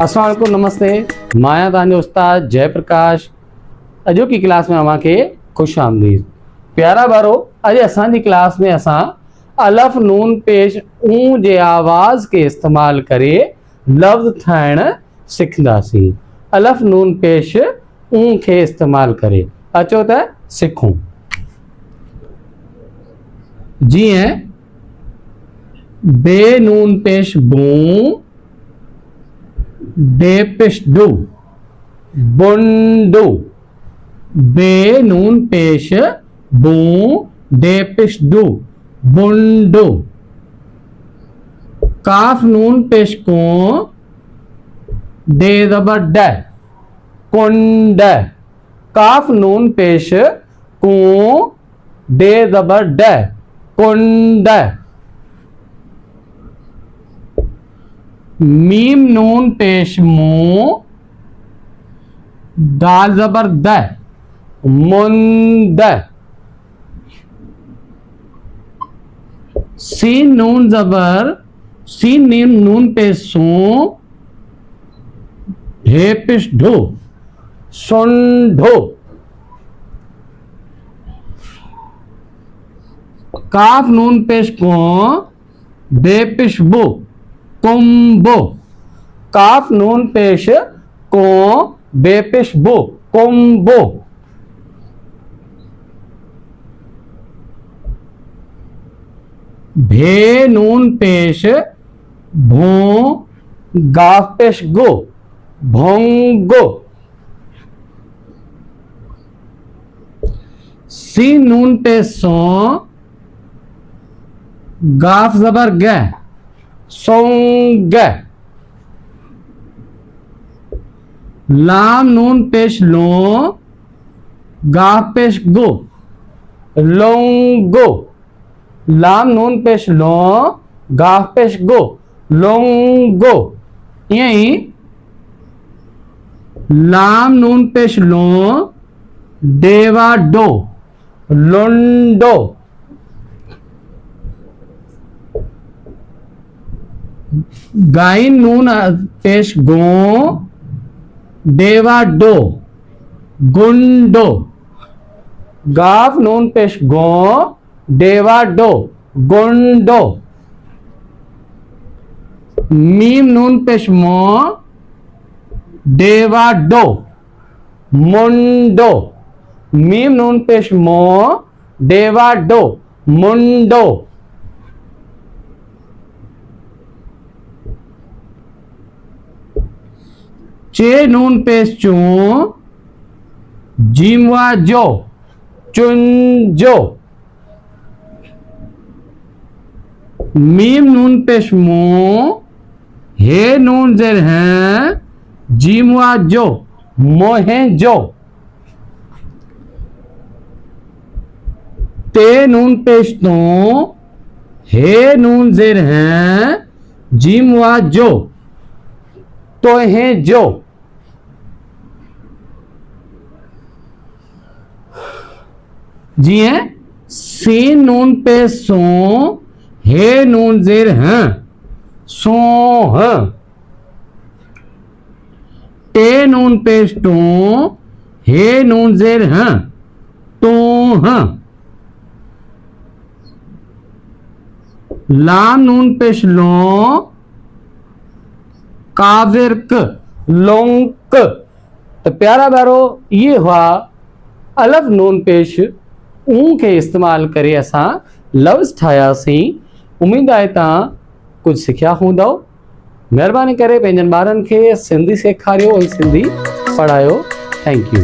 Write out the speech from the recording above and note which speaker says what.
Speaker 1: अस्सलाम वालेकुम, नमस्ते। माया तव्हांजो उस्ताद जयप्रकाश। अॼो की क्लास में अव्हांखे खुश आमदीद। प्यारा ॿारो, अॼु असांजी क्लास में असां अलफ नून पेश ऊ जे आवाज़ के इस्तेमाल करे लफ्ज़ ठाहिण सिखंदासीं। अलफ नून पेश ऊ के इस्तेमाल करे अचो त सिखूं। जीअं बे नून पेश बूं, डे पेश डू, बुंडू। बे नून पेश बूं, डे पेश डू, बुंडू। काफ नून पेश को, डे ज़बर ड, कुंड। काफ नून पेश को, डे ज़बर ड, कुंड। मीम नून पेश मू, दाल ज़बर द, मुंद। सीन नून ज़बर, सीन नून पेश सू, ढे पेश ढो, सुंढो। काफ नून पेश को, बे पेश बो, कुंबो। काफ नून पेश को, बे पेश बो, कुंबो। भे नून पेश भो, गाफ पेश गो, भोंगो। सीन नून पेश सो, गाफ ज़बर ग, सोंग। लाम नून पेश लो, गाफ पेश गो, लोंगो। लाम नून पेश लो, गाफ पेश गो, लोंगो। यही लाम नून पेश लो, डेवा डो, लुंडो। गाइन नून पेश गो, डेवा डो, गुंडो। गाफ नून पेश गो, डेवा डो, गुंडो। मीम नून पेश मो, डेवा डो, मुंडो। मीम नून पेश मो, डेवा डो, मुंडो। चे नून पेश चू, जीमवा जो, चुंजो। मीम नून पेश मू, हे नून जेर हैं, जीमवा जो, मोहे जो। ते नून पेश तो, हे नून जेर हैं, जीमवा जो, तो है जो। जी है सीन नून पे सो, हे नून जेर हैं, सो हैं। टे नून पेश तो, हे नून जेर हैं, तो हैं। लाम नून पेश लो, काविर्क, लोंक। तो प्यारा बारो, ये हुआ अलफ नून पेश ऊ के इस्तेमाल करे असां लफ्ज़ ठाहियासीं। उम्मीद आहे तव्हां कुछ सिखिया हूंदव। महिरबानी करे पंहिंजनि ॿारनि खे सिंधी सेखारियो ऐं सिंधी पढ़ायो। Thank you.